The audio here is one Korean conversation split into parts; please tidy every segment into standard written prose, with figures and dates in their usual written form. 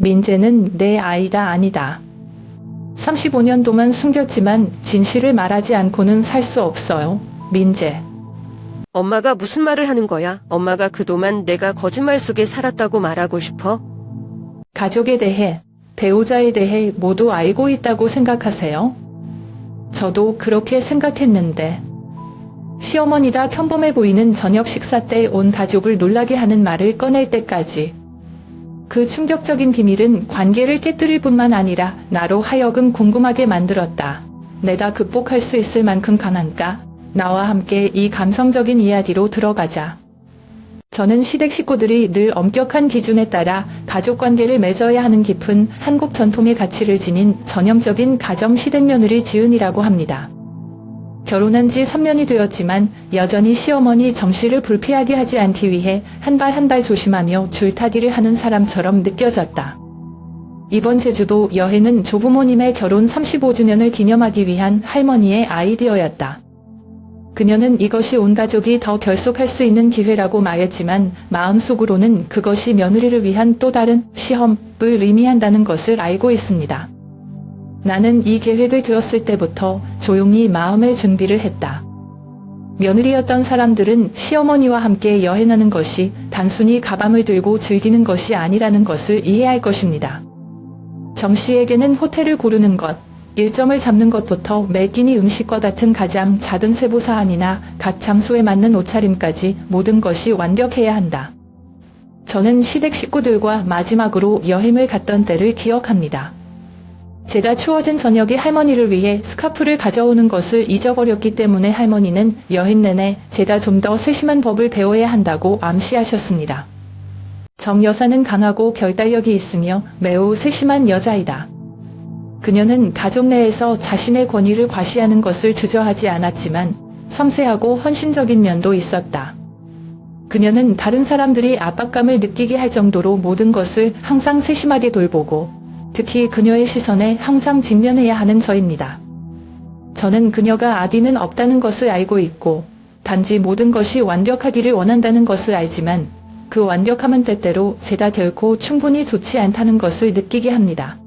민재는 내 아이가 아니다. 35년 동안 숨겼지만 진실을 말하지 않고는 살 수 없어요. 민재. 엄마가 무슨 말을 하는 거야? 엄마가 그동안 내가 거짓말 속에 살았다고 말하고 싶어? 가족에 대해, 배우자에 대해 모두 알고 있다고 생각하세요? 저도 그렇게 생각했는데. 시어머니가 평범해 보이는 저녁 식사 때 온 가족을 놀라게 하는 말을 꺼낼 때까지. 그 충격적인 비밀은 관계를 깨뜨릴 뿐만 아니라 나로 하여금 궁금하게 만들었다. 내가 극복할 수 있을 만큼 강한가? 나와 함께 이 감성적인 이야기로 들어가자. 저는 시댁 식구들이 늘 엄격한 기준에 따라 가족관계를 맺어야 하는 깊은 한국 전통의 가치를 지닌 전형적인 가정 시댁 며느리 지은이라고 합니다. 결혼한 지 3년이 되었지만 여전히 시어머니 정씨를 불피하게 하지 않기 위해 한 발 한 발 조심하며 줄타기를 하는 사람처럼 느껴졌다. 이번 제주도 여행은 조부모님의 결혼 35주년을 기념하기 위한 할머니의 아이디어였다. 그녀는 이것이 온 가족이 더 결속할 수 있는 기회라고 말했지만 마음속으로는 그것이 며느리를 위한 또 다른 시험을 의미한다는 것을 알고 있습니다. 나는 이 계획을 들었을 때부터 조용히 마음의 준비를 했다. 며느리였던 사람들은 시어머니와 함께 여행하는 것이 단순히 가방을 들고 즐기는 것이 아니라는 것을 이해할 것입니다. 정씨에게는 호텔을 고르는 것, 일정을 잡는 것부터 매 끼니 음식과 같은 가장 작은 세부 사안이나 각 장소에 맞는 옷차림까지 모든 것이 완벽해야 한다. 저는 시댁 식구들과 마지막으로 여행을 갔던 때를 기억합니다. 제가 추워진 저녁에 할머니를 위해 스카프를 가져오는 것을 잊어버렸기 때문에 할머니는 여행 내내 제가 좀 더 세심한 법을 배워야 한다고 암시하셨습니다. 정 여사는 강하고 결단력이 있으며 매우 세심한 여자이다. 그녀는 가족 내에서 자신의 권위를 과시하는 것을 주저하지 않았지만 섬세하고 헌신적인 면도 있었다. 그녀는 다른 사람들이 압박감을 느끼게 할 정도로 모든 것을 항상 세심하게 돌보고 특히 그녀의 시선에 항상 직면해야 하는 저입니다. 저는 그녀가 아디는 없다는 것을 알고 있고 단지 모든 것이 완벽하기를 원한다는 것을 알지만 그 완벽함은 때때로 제가 결코 충분히 좋지 않다는 것을 느끼게 합니다.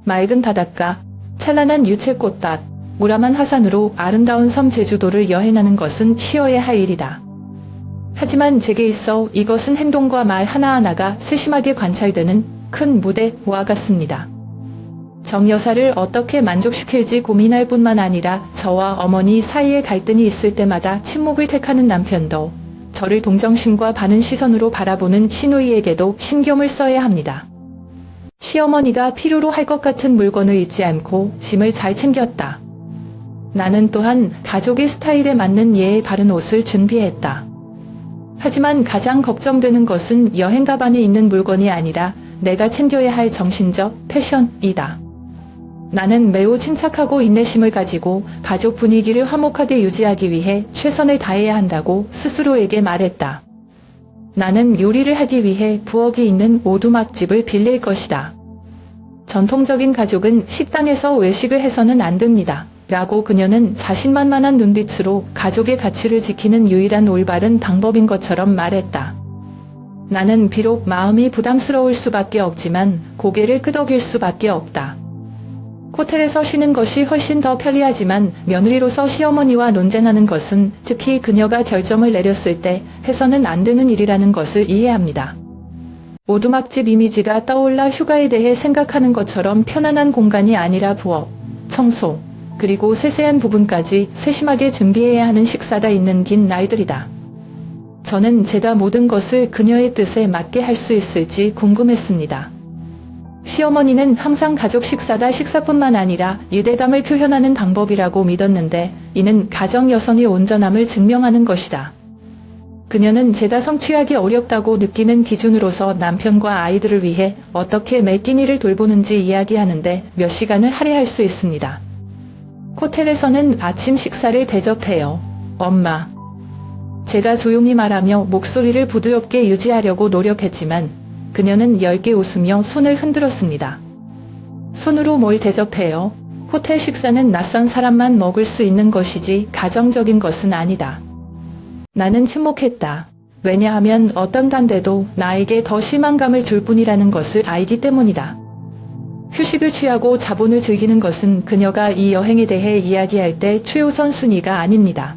맑은 바닷가, 찬란한 유채꽃밭, 우람한 하산으로 아름다운 섬 제주도를 여행하는 것은 쉬어야 할 일이다. 하지만 제게 있어 이것은 행동과 말 하나하나가 세심하게 관찰되는 큰 무대와 같습니다. 정 여사를 어떻게 만족시킬지 고민할 뿐만 아니라 저와 어머니 사이에 갈등이 있을 때마다 침묵을 택하는 남편도 저를 동정심과 바른 시선으로 바라보는 시누이에게도 신경을 써야 합니다. 시어머니가 필요로 할 것 같은 물건을 잊지 않고 짐을 잘 챙겼다. 나는 또한 가족의 스타일에 맞는 예의 바른 옷을 준비했다. 하지만 가장 걱정되는 것은 여행 가방에 있는 물건이 아니라 내가 챙겨야 할 정신적 패션이다. 나는 매우 침착하고 인내심을 가지고 가족 분위기를 화목하게 유지하기 위해 최선을 다해야 한다고 스스로에게 말했다. 나는 요리를 하기 위해 부엌이 있는 오두막집을 빌릴 것이다. 전통적인 가족은 식당에서 외식을 해서는 안 됩니다. 라고 그녀는 자신만만한 눈빛으로 가족의 가치를 지키는 유일한 올바른 방법인 것처럼 말했다. 나는 비록 마음이 부담스러울 수밖에 없지만 고개를 끄덕일 수밖에 없다. 호텔에서 쉬는 것이 훨씬 더 편리하지만 며느리로서 시어머니와 논쟁하는 것은 특히 그녀가 결정을 내렸을 때 해서는 안 되는 일이라는 것을 이해합니다. 오두막집 이미지가 떠올라 휴가에 대해 생각하는 것처럼 편안한 공간이 아니라 부엌, 청소, 그리고 세세한 부분까지 세심하게 준비해야 하는 식사가 있는 긴 날들이다. 저는 제가 모든 것을 그녀의 뜻에 맞게 할 수 있을지 궁금했습니다. 시어머니는 항상 가족 식사가 식사뿐만 아니라 유대감을 표현하는 방법이라고 믿었는데 이는 가정 여성의 온전함을 증명하는 것이다. 그녀는 제가 성취하기 어렵다고 느끼는 기준으로서 남편과 아이들을 위해 어떻게 매 끼니를 돌보는지 이야기하는데 몇 시간을 할애할 수 있습니다. 호텔에서는 아침 식사를 대접해요. 엄마. 제가 조용히 말하며 목소리를 부드럽게 유지하려고 노력했지만 그녀는 엷게 웃으며 손을 흔들었습니다. 손으로 뭘 대접해요? 호텔 식사는 낯선 사람만 먹을 수 있는 것이지 가정적인 것은 아니다. 나는 침묵했다. 왜냐하면 어떤 단대도 나에게 더 실망감을 줄 뿐이라는 것을 알기 때문이다. 휴식을 취하고 자본을 즐기는 것은 그녀가 이 여행에 대해 이야기할 때 최우선 순위가 아닙니다.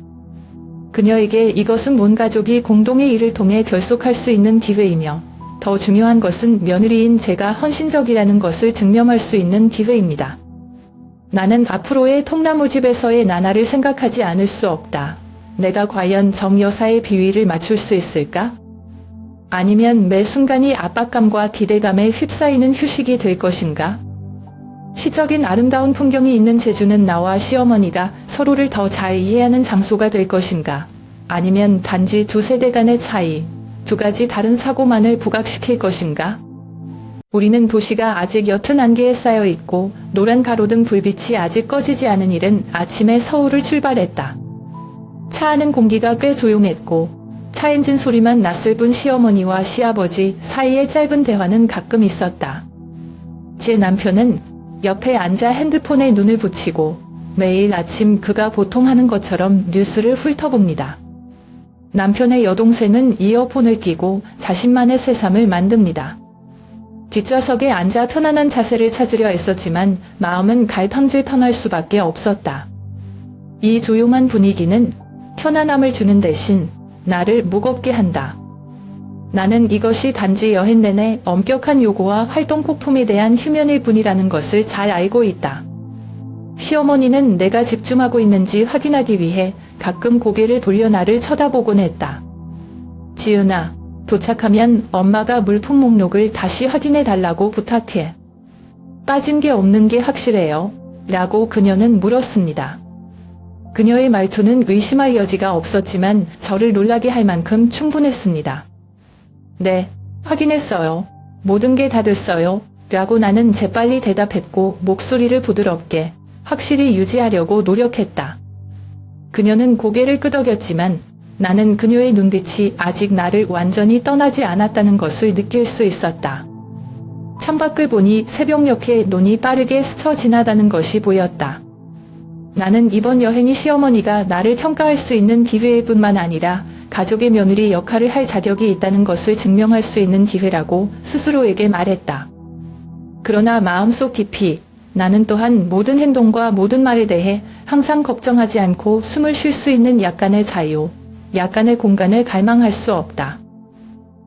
그녀에게 이것은 온 가족이 공동의 일을 통해 결속할 수 있는 기회이며 더 중요한 것은 며느리인 제가 헌신적이라는 것을 증명할 수 있는 기회입니다. 나는 앞으로의 통나무집에서의 나나를 생각하지 않을 수 없다. 내가 과연 정 여사의 비위를 맞출 수 있을까? 아니면 매 순간이 압박감과 기대감에 휩싸이는 휴식이 될 것인가? 시적인 아름다운 풍경이 있는 제주는 나와 시어머니가 서로를 더 잘 이해하는 장소가 될 것인가? 아니면 단지 두 세대 간의 차이, 두 가지 다른 사고만을 부각시킬 것인가? 우리는 도시가 아직 옅은 안개에 쌓여 있고 노란 가로등 불빛이 아직 꺼지지 않은 이른 아침에 서울을 출발했다. 차 안은 공기가 꽤 조용했고 차 엔진 소리만 낯을 뿐 시어머니와 시아버지 사이의 짧은 대화는 가끔 있었다. 제 남편은 옆에 앉아 핸드폰에 눈을 붙이고 매일 아침 그가 보통 하는 것처럼 뉴스를 훑어봅니다. 남편의 여동생은 이어폰을 끼고 자신만의 새삼을 만듭니다. 뒷좌석에 앉아 편안한 자세를 찾으려 애썼지만 마음은 갈팡질 편할 수밖에 없었다. 이 조용한 분위기는 편안함을 주는 대신 나를 무겁게 한다. 나는 이것이 단지 여행 내내 엄격한 요구와 활동 폭품에 대한 휴면일 뿐이라는 것을 잘 알고 있다. 시어머니는 내가 집중하고 있는지 확인하기 위해 가끔 고개를 돌려 나를 쳐다보곤 했다. 지은아, 도착하면 엄마가 물품 목록을 다시 확인해 달라고 부탁해. 빠진 게 없는 게 확실해요. 라고 그녀는 물었습니다. 그녀의 말투는 의심할 여지가 없었지만 저를 놀라게 할 만큼 충분했습니다. 네, 확인했어요. 모든 게 다 됐어요. 라고 나는 재빨리 대답했고 목소리를 부드럽게 확실히 유지하려고 노력했다. 그녀는 고개를 끄덕였지만 나는 그녀의 눈빛이 아직 나를 완전히 떠나지 않았다는 것을 느낄 수 있었다. 창밖을 보니 새벽녘에 눈이 빠르게 스쳐 지나다는 것이 보였다. 나는 이번 여행이 시어머니가 나를 평가할 수 있는 기회일 뿐만 아니라 가족의 며느리 역할을 할 자격이 있다는 것을 증명할 수 있는 기회라고 스스로에게 말했다. 그러나 마음속 깊이 나는 또한 모든 행동과 모든 말에 대해 항상 걱정하지 않고 숨을 쉴 수 있는 약간의 자유, 약간의 공간을 갈망할 수 없다.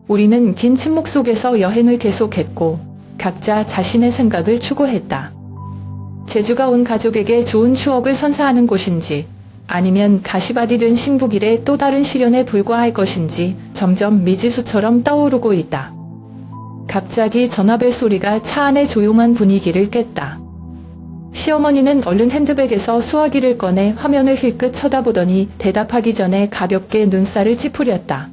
우리는 긴 침묵 속에서 여행을 계속했고 각자 자신의 생각을 추구했다. 제주가 온 가족에게 좋은 추억을 선사하는 곳인지 아니면 가시밭이 된 신부길의 또 다른 시련에 불과할 것인지 점점 미지수처럼 떠오르고 있다. 갑자기 전화벨 소리가 차 안의 조용한 분위기를 깼다. 시어머니는 얼른 핸드백에서 수화기를 꺼내 화면을 힐끗 쳐다보더니 대답하기 전에 가볍게 눈살을 찌푸렸다.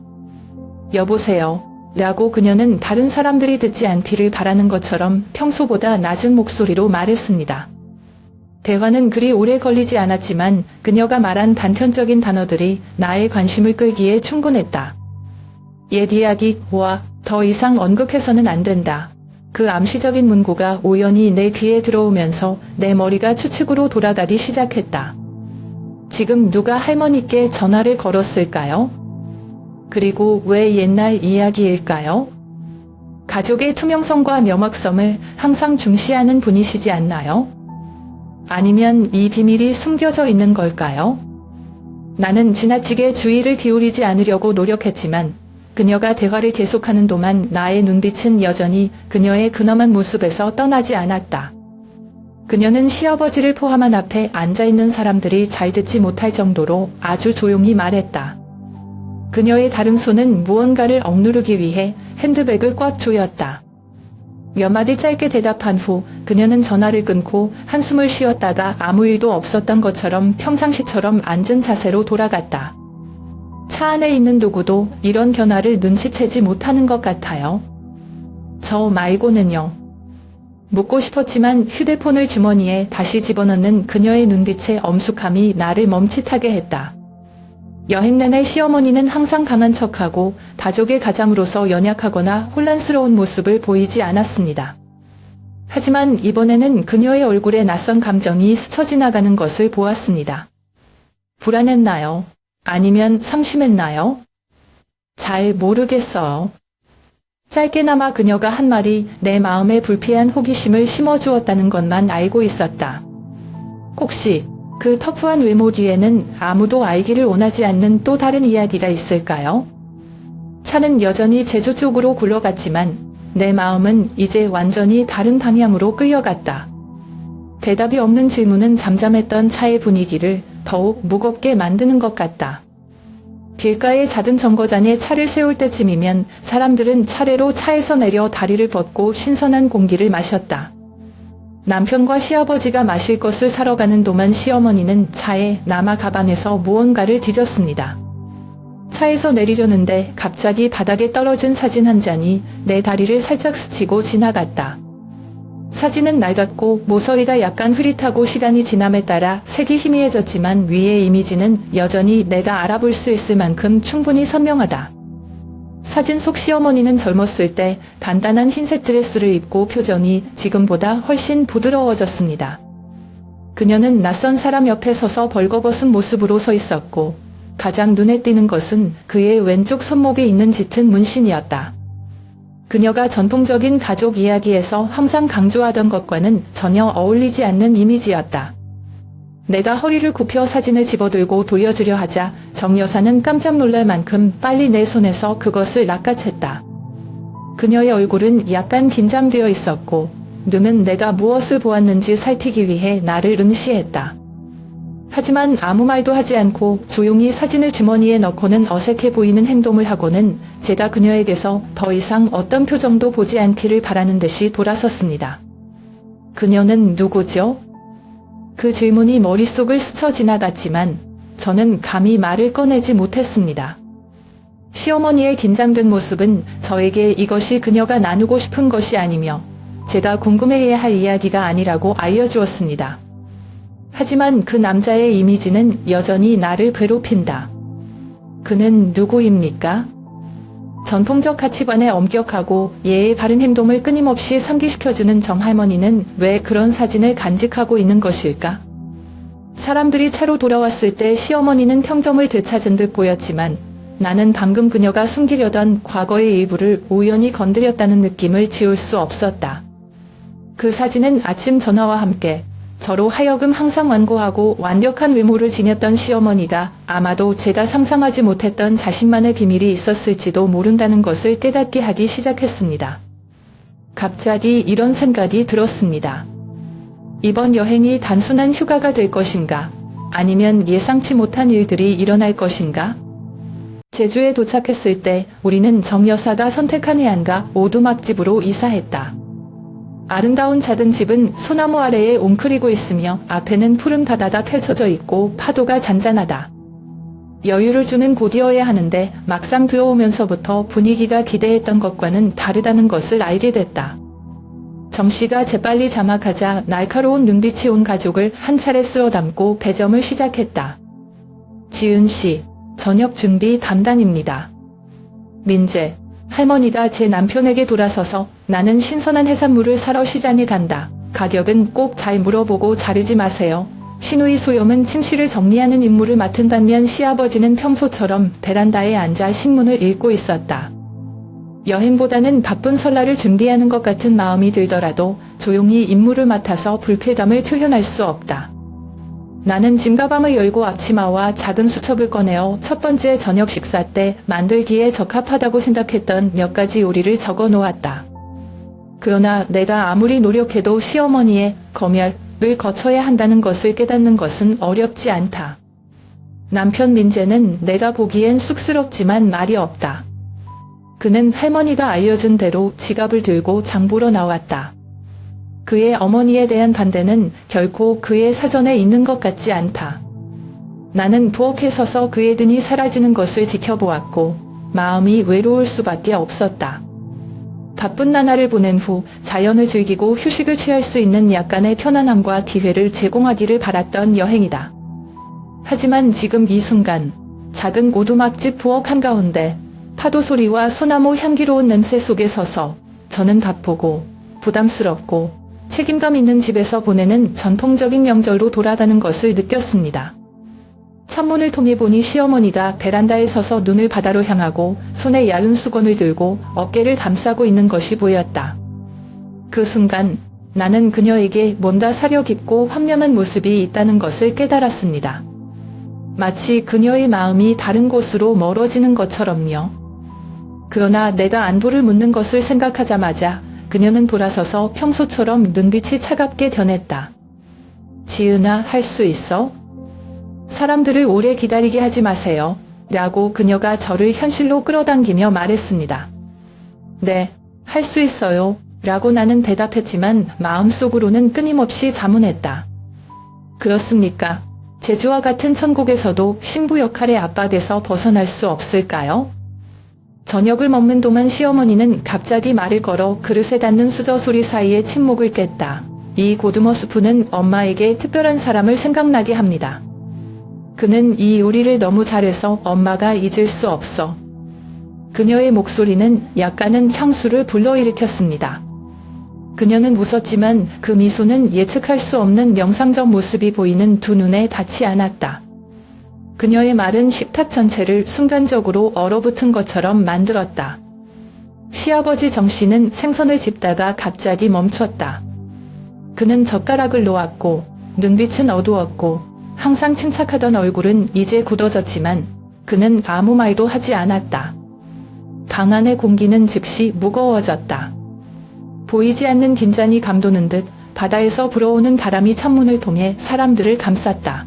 여보세요. 라고 그녀는 다른 사람들이 듣지 않기를 바라는 것처럼 평소보다 낮은 목소리로 말했습니다. 대화는 그리 오래 걸리지 않았지만 그녀가 말한 단편적인 단어들이 나의 관심을 끌기에 충분했다. 옛 이야기와 더 이상 언급해서는 안 된다. 그 암시적인 문구가 우연히 내 귀에 들어오면서 내 머리가 추측으로 돌아가기 시작했다. 지금 누가 할머니께 전화를 걸었을까요? 그리고 왜 옛날 이야기일까요? 가족의 투명성과 명확성을 항상 중시하는 분이시지 않나요? 아니면 이 비밀이 숨겨져 있는 걸까요? 나는 지나치게 주의를 기울이지 않으려고 노력했지만 그녀가 대화를 계속하는 동안 나의 눈빛은 여전히 그녀의 근엄한 모습에서 떠나지 않았다. 그녀는 시아버지를 포함한 앞에 앉아있는 사람들이 잘 듣지 못할 정도로 아주 조용히 말했다. 그녀의 다른 손은 무언가를 억누르기 위해 핸드백을 꽉 조였다. 몇 마디 짧게 대답한 후 그녀는 전화를 끊고 한숨을 쉬었다가 아무 일도 없었던 것처럼 평상시처럼 앉은 자세로 돌아갔다. 차 안에 있는 누구도 이런 변화를 눈치채지 못하는 것 같아요. 저 말고는요. 묻고 싶었지만 휴대폰을 주머니에 다시 집어넣는 그녀의 눈빛의 엄숙함이 나를 멈칫하게 했다. 여행 내내 시어머니는 항상 강한 척하고 가족의 가장으로서 연약하거나 혼란스러운 모습을 보이지 않았습니다. 하지만 이번에는 그녀의 얼굴에 낯선 감정이 스쳐 지나가는 것을 보았습니다. 불안했나요? 아니면 상심했나요? 잘 모르겠어요. 짧게나마 그녀가 한 말이 내 마음에 불피한 호기심을 심어주었다는 것만 알고 있었다. 혹시 그 터프한 외모 뒤에는 아무도 알기를 원하지 않는 또 다른 이야기가 있을까요? 차는 여전히 제주 쪽으로 굴러갔지만 내 마음은 이제 완전히 다른 방향으로 끌려갔다. 대답이 없는 질문은 잠잠했던 차의 분위기를 더욱 무겁게 만드는 것 같다. 길가의 작은 정거장에 차를 세울 때쯤이면 사람들은 차례로 차에서 내려 다리를 뻗고 신선한 공기를 마셨다. 남편과 시아버지가 마실 것을 사러 가는 동안 시어머니는 차에 남아 가방에서 무언가를 뒤졌습니다. 차에서 내리려는데 갑자기 바닥에 떨어진 사진 한 장이 내 다리를 살짝 스치고 지나갔다. 사진은 낡았고 모서리가 약간 흐릿하고 시간이 지남에 따라 색이 희미해졌지만 위의 이미지는 여전히 내가 알아볼 수 있을 만큼 충분히 선명하다. 사진 속 시어머니는 젊었을 때 단단한 흰색 드레스를 입고 표정이 지금보다 훨씬 부드러워졌습니다. 그녀는 낯선 사람 옆에 서서 벌거벗은 모습으로 서 있었고 가장 눈에 띄는 것은 그의 왼쪽 손목에 있는 짙은 문신이었다. 그녀가 전통적인 가족 이야기에서 항상 강조하던 것과는 전혀 어울리지 않는 이미지였다. 내가 허리를 굽혀 사진을 집어들고 돌려주려 하자 정 여사는 깜짝 놀랄 만큼 빨리 내 손에서 그것을 낚아챘다. 그녀의 얼굴은 약간 긴장되어 있었고 눈은 내가 무엇을 보았는지 살피기 위해 나를 응시했다. 하지만 아무 말도 하지 않고 조용히 사진을 주머니에 넣고는 어색해 보이는 행동을 하고는 제가 그녀에게서 더 이상 어떤 표정도 보지 않기를 바라는 듯이 돌아섰습니다. 그녀는 누구죠? 그 질문이 머릿속을 스쳐 지나갔지만 저는 감히 말을 꺼내지 못했습니다. 시어머니의 긴장된 모습은 저에게 이것이 그녀가 나누고 싶은 것이 아니며 제가 궁금해해야 할 이야기가 아니라고 알려주었습니다. 하지만 그 남자의 이미지는 여전히 나를 괴롭힌다. 그는 누구입니까? 전통적 가치관에 엄격하고 예의 바른 행동을 끊임없이 상기시켜주는 정할머니는 왜 그런 사진을 간직하고 있는 것일까? 사람들이 차로 돌아왔을 때 시어머니는 평정을 되찾은 듯 보였지만 나는 방금 그녀가 숨기려던 과거의 일부를 우연히 건드렸다는 느낌을 지울 수 없었다. 그 사진은 아침 전화와 함께 저로 하여금 항상 완고하고 완벽한 외모를 지녔던 시어머니가 아마도 제가 상상하지 못했던 자신만의 비밀이 있었을지도 모른다는 것을 깨닫게 하기 시작했습니다. 갑자기 이런 생각이 들었습니다. 이번 여행이 단순한 휴가가 될 것인가? 아니면 예상치 못한 일들이 일어날 것인가? 제주에 도착했을 때 우리는 정 여사가 선택한 해안가 오두막집으로 이사했다. 아름다운 작은 집은 소나무 아래에 웅크리고 있으며 앞에는 푸른 바다가 펼쳐져 있고 파도가 잔잔하다. 여유를 주는 곳이어야 하는데 막상 들어오면서부터 분위기가 기대했던 것과는 다르다는 것을 알게 됐다. 정씨가 재빨리 자막하자 날카로운 눈빛이 온 가족을 한 차례 쓸어 담고 배점을 시작했다. 지은씨, 저녁 준비 담당입니다. 민재, 할머니가 제 남편에게 돌아서서 나는 신선한 해산물을 사러 시장에 간다. 가격은 꼭 잘 물어보고 자르지 마세요. 시누이 소염은 침실을 정리하는 임무를 맡은 반면 시아버지는 평소처럼 베란다에 앉아 신문을 읽고 있었다. 여행보다는 바쁜 설날을 준비하는 것 같은 마음이 들더라도 조용히 임무를 맡아서 불쾌감을 표현할 수 없다. 나는 짐가방을 열고 앞치마와 작은 수첩을 꺼내어 첫 번째 저녁 식사 때 만들기에 적합하다고 생각했던 몇 가지 요리를 적어 놓았다. 그러나 내가 아무리 노력해도 시어머니의 검열을 거쳐야 한다는 것을 깨닫는 것은 어렵지 않다. 남편 민재는 내가 보기엔 쑥스럽지만 말이 없다. 그는 할머니가 알려준 대로 지갑을 들고 장 보러 나왔다. 그의 어머니에 대한 반대는 결코 그의 사전에 있는 것 같지 않다. 나는 부엌에 서서 그의 등이 사라지는 것을 지켜보았고 마음이 외로울 수밖에 없었다. 바쁜 나날을 보낸 후 자연을 즐기고 휴식을 취할 수 있는 약간의 편안함과 기회를 제공하기를 바랐던 여행이다. 하지만 지금 이 순간 작은 오두막집 부엌 한가운데 파도 소리와 소나무 향기로운 냄새 속에 서서 저는 바쁘고 부담스럽고 책임감 있는 집에서 보내는 전통적인 명절로 돌아가는 것을 느꼈습니다. 창문을 통해 보니 시어머니가 베란다에 서서 눈을 바다로 향하고 손에 얇은 수건을 들고 어깨를 감싸고 있는 것이 보였다. 그 순간 나는 그녀에게 뭔가 사려 깊고 환면한 모습이 있다는 것을 깨달았습니다. 마치 그녀의 마음이 다른 곳으로 멀어지는 것처럼요. 그러나 내가 안부를 묻는 것을 생각하자마자 그녀는 돌아서서 평소처럼 눈빛이 차갑게 변했다. 지은아, 할 수 있어? 사람들을 오래 기다리게 하지 마세요. 라고 그녀가 저를 현실로 끌어당기며 말했습니다. 네, 할 수 있어요. 라고 나는 대답했지만 마음속으로는 끊임없이 자문했다. 그렇습니까? 제주와 같은 천국에서도 신부 역할의 압박에서 벗어날 수 없을까요? 저녁을 먹는 동안 시어머니는 갑자기 말을 걸어 그릇에 닿는 수저 소리 사이에 침묵을 깼다. 이 고등어 수프는 엄마에게 특별한 사람을 생각나게 합니다. 그는 이 요리를 너무 잘해서 엄마가 잊을 수 없어. 그녀의 목소리는 약간은 향수를 불러일으켰습니다. 그녀는 웃었지만 그 미소는 예측할 수 없는 명상적 모습이 보이는 두 눈에 닿지 않았다. 그녀의 말은 식탁 전체를 순간적으로 얼어붙은 것처럼 만들었다. 시아버지 정 씨는 생선을 집다가 갑자기 멈췄다. 그는 젓가락을 놓았고 눈빛은 어두웠고 항상 침착하던 얼굴은 이제 굳어졌지만 그는 아무 말도 하지 않았다. 방 안의 공기는 즉시 무거워졌다. 보이지 않는 긴장이 감도는 듯 바다에서 불어오는 바람이 창문을 통해 사람들을 감쌌다.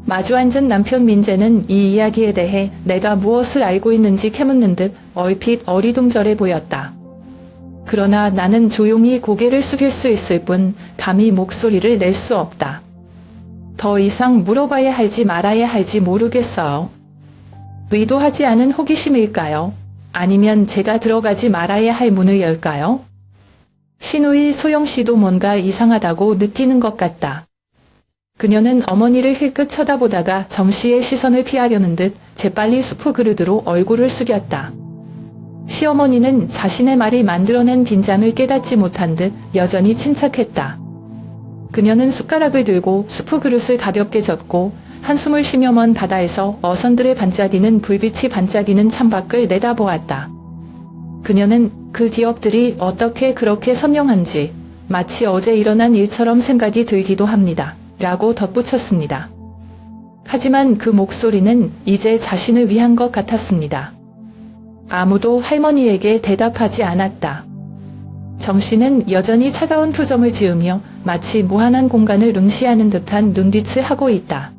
마주 앉은 남편 민재는 이 이야기에 대해 내가 무엇을 알고 있는지 캐묻는 듯 얼핏 어리둥절해 보였다. 그러나 나는 조용히 고개를 숙일 수 있을 뿐 감히 목소리를 낼 수 없다. 더 이상 물어봐야 할지 말아야 할지 모르겠어요. 의도하지 않은 호기심일까요? 아니면 제가 들어가지 말아야 할 문을 열까요? 신우이 소영 씨도 뭔가 이상하다고 느끼는 것 같다. 그녀는 어머니를 힐끗 쳐다보다가 정 씨의 시선을 피하려는 듯 재빨리 수프 그릇으로 얼굴을 숙였다. 시어머니는 자신의 말이 만들어낸 긴장을 깨닫지 못한 듯 여전히 침착했다. 그녀는 숟가락을 들고 수프 그릇을 가볍게 젓고 한숨을 쉬며 먼 바다에서 어선들의 반짝이는 불빛이 반짝이는 창밖을 내다보았다. 그녀는 그 기억들이 어떻게 그렇게 선명한지 마치 어제 일어난 일처럼 생각이 들기도 합니다. 라고 덧붙였습니다. 하지만 그 목소리는 이제 자신을 위한 것 같았습니다. 아무도 할머니에게 대답하지 않았다. 정 씨는 여전히 차가운 표정을 지으며 마치 무한한 공간을 응시하는 듯한 눈빛을 하고 있다.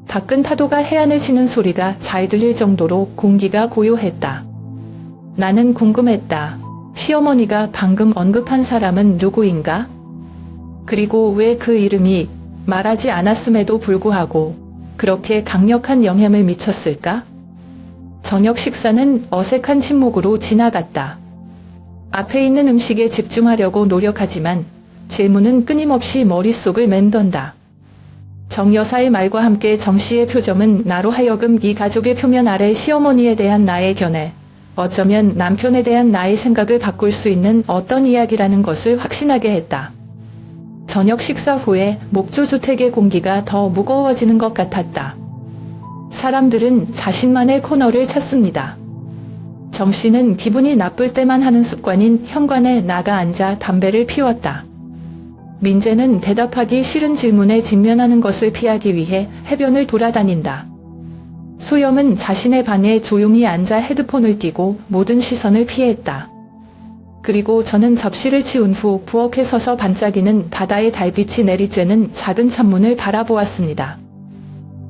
밖은 파도가 해안을 치는 소리가 잘 들릴 정도로 공기가 고요했다. 나는 궁금했다. 시어머니가 방금 언급한 사람은 누구인가? 그리고 왜 그 이름이 말하지 않았음에도 불구하고 그렇게 강력한 영향을 미쳤을까? 저녁 식사는 어색한 침묵으로 지나갔다. 앞에 있는 음식에 집중하려고 노력하지만 질문은 끊임없이 머릿속을 맴돈다. 정 여사의 말과 함께 정 씨의 표정은 나로 하여금 이 가족의 표면 아래 시어머니에 대한 나의 견해, 어쩌면 남편에 대한 나의 생각을 바꿀 수 있는 어떤 이야기라는 것을 확신하게 했다. 저녁 식사 후에 목조주택의 공기가 더 무거워지는 것 같았다. 사람들은 자신만의 코너를 찾습니다. 정 씨는 기분이 나쁠 때만 하는 습관인 현관에 나가 앉아 담배를 피웠다. 민재는 대답하기 싫은 질문에 직면하는 것을 피하기 위해 해변을 돌아다닌다. 소영은 자신의 방에 조용히 앉아 헤드폰을 끼고 모든 시선을 피했다. 그리고 저는 접시를 치운 후 부엌에 서서 반짝이는 바다의 달빛이 내리쬐는 작은 창문을 바라보았습니다.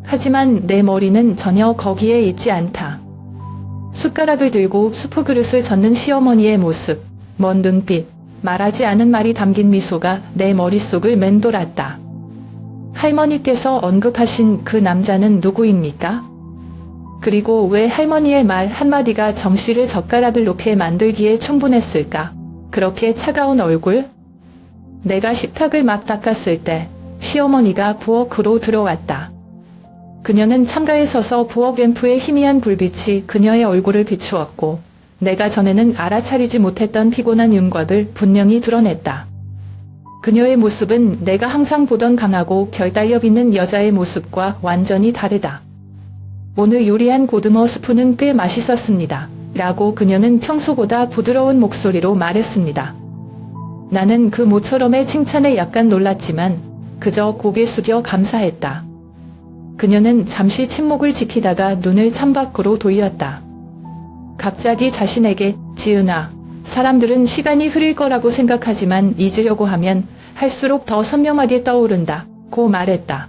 하지만 내 머리는 전혀 거기에 있지 않다. 숟가락을 들고 수프 그릇을 젓는 시어머니의 모습, 먼 눈빛, 말하지 않은 말이 담긴 미소가 내 머릿속을 맴돌았다. 할머니께서 언급하신 그 남자는 누구입니까? 그리고 왜 할머니의 말 한마디가 정 씨를 젓가락을 놓게 만들기에 충분했을까? 그렇게 차가운 얼굴? 내가 식탁을 막 닦았을 때 시어머니가 부엌으로 들어왔다. 그녀는 창가에 서서 부엌 램프의 희미한 불빛이 그녀의 얼굴을 비추었고 내가 전에는 알아차리지 못했던 피곤한 윤곽을 분명히 드러냈다. 그녀의 모습은 내가 항상 보던 강하고 결단력 있는 여자의 모습과 완전히 다르다. 오늘 요리한 고등어 스프는 꽤 맛있었습니다. 라고 그녀는 평소보다 부드러운 목소리로 말했습니다. 나는 그 모처럼의 칭찬에 약간 놀랐지만 그저 고개 숙여 감사했다. 그녀는 잠시 침묵을 지키다가 눈을 창밖으로 돌렸다. 갑자기 자신에게 지은아, 사람들은 시간이 흐릴 거라고 생각하지만 잊으려고 하면 할수록 더 선명하게 떠오른다. 고 말했다.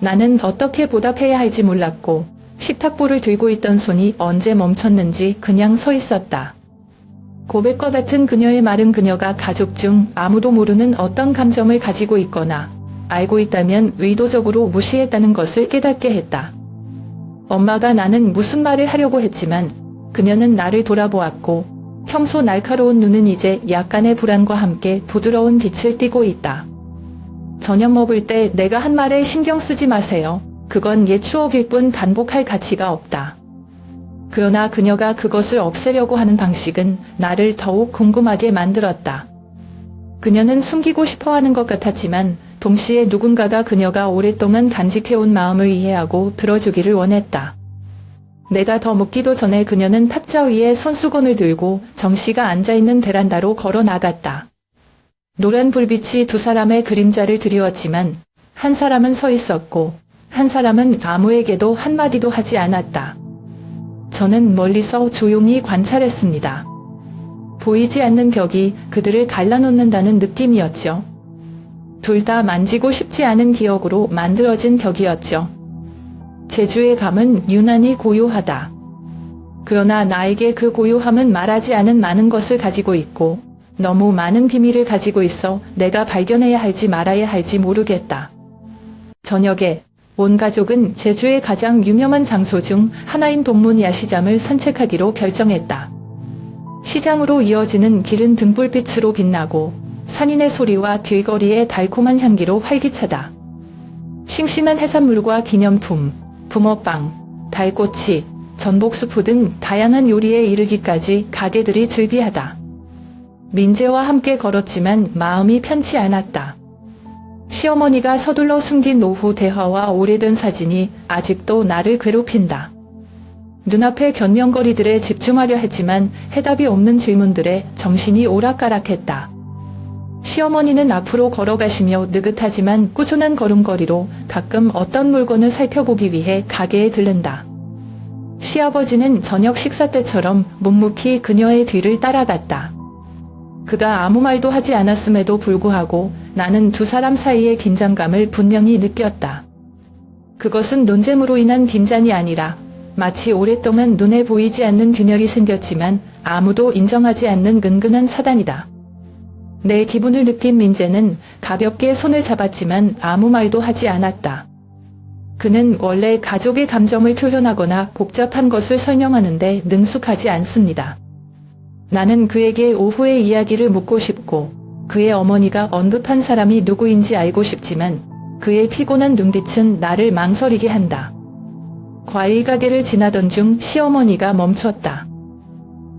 나는 어떻게 보답해야 할지 몰랐고 식탁보를 들고 있던 손이 언제 멈췄는지 그냥 서 있었다. 고백과 같은 그녀의 말은 그녀가 가족 중 아무도 모르는 어떤 감정을 가지고 있거나 알고 있다면 의도적으로 무시했다는 것을 깨닫게 했다. 엄마가 나는 무슨 말을 하려고 했지만 그녀는 나를 돌아보았고 평소 날카로운 눈은 이제 약간의 불안과 함께 부드러운 빛을 띠고 있다. 저녁 먹을 때 내가 한 말에 신경 쓰지 마세요. 그건 옛 추억일 뿐 반복할 가치가 없다. 그러나 그녀가 그것을 없애려고 하는 방식은 나를 더욱 궁금하게 만들었다. 그녀는 숨기고 싶어하는 것 같았지만 동시에 누군가가 그녀가 오랫동안 간직해온 마음을 이해하고 들어주기를 원했다. 내가 더 묻기도 전에 그녀는 탁자 위에 손수건을 들고 정씨가 앉아있는 베란다로 걸어 나갔다. 노란 불빛이 두 사람의 그림자를 드리웠지만 한 사람은 서 있었고 한 사람은 아무에게도 한마디도 하지 않았다. 저는 멀리서 조용히 관찰했습니다. 보이지 않는 벽이 그들을 갈라놓는다는 느낌이었죠. 둘 다 만지고 싶지 않은 기억으로 만들어진 벽이었죠. 제주의 밤은 유난히 고요하다. 그러나 나에게 그 고요함은 말하지 않은 많은 것을 가지고 있고 너무 많은 비밀을 가지고 있어 내가 발견해야 할지 말아야 할지 모르겠다. 저녁에 온 가족은 제주의 가장 유명한 장소 중 하나인 동문 야시장을 산책하기로 결정했다. 시장으로 이어지는 길은 등불빛으로 빛나고 산인의 소리와 길거리의 달콤한 향기로 활기차다. 싱싱한 해산물과 기념품, 붕어빵, 달꼬치, 전복수프 등 다양한 요리에 이르기까지 가게들이 즐비하다. 민재와 함께 걸었지만 마음이 편치 않았다. 시어머니가 서둘러 숨긴 오후 대화와 오래된 사진이 아직도 나를 괴롭힌다. 눈앞의 견명거리들에 집중하려 했지만 해답이 없는 질문들에 정신이 오락가락했다. 시어머니는 앞으로 걸어가시며 느긋하지만 꾸준한 걸음걸이로 가끔 어떤 물건을 살펴보기 위해 가게에 들른다. 시아버지는 저녁 식사 때처럼 묵묵히 그녀의 뒤를 따라갔다. 그가 아무 말도 하지 않았음에도 불구하고 나는 두 사람 사이의 긴장감을 분명히 느꼈다. 그것은 논쟁으로 인한 긴장이 아니라 마치 오랫동안 눈에 보이지 않는 균열이 생겼지만 아무도 인정하지 않는 근근한 사단이다. 내 기분을 느낀 민재는 가볍게 손을 잡았지만 아무 말도 하지 않았다. 그는 원래 가족의 감정을 표현하거나 복잡한 것을 설명하는데 능숙하지 않습니다. 나는 그에게 오후의 이야기를 묻고 싶고 그의 어머니가 언급한 사람이 누구인지 알고 싶지만 그의 피곤한 눈빛은 나를 망설이게 한다. 과일 가게를 지나던 중 시어머니가 멈췄다.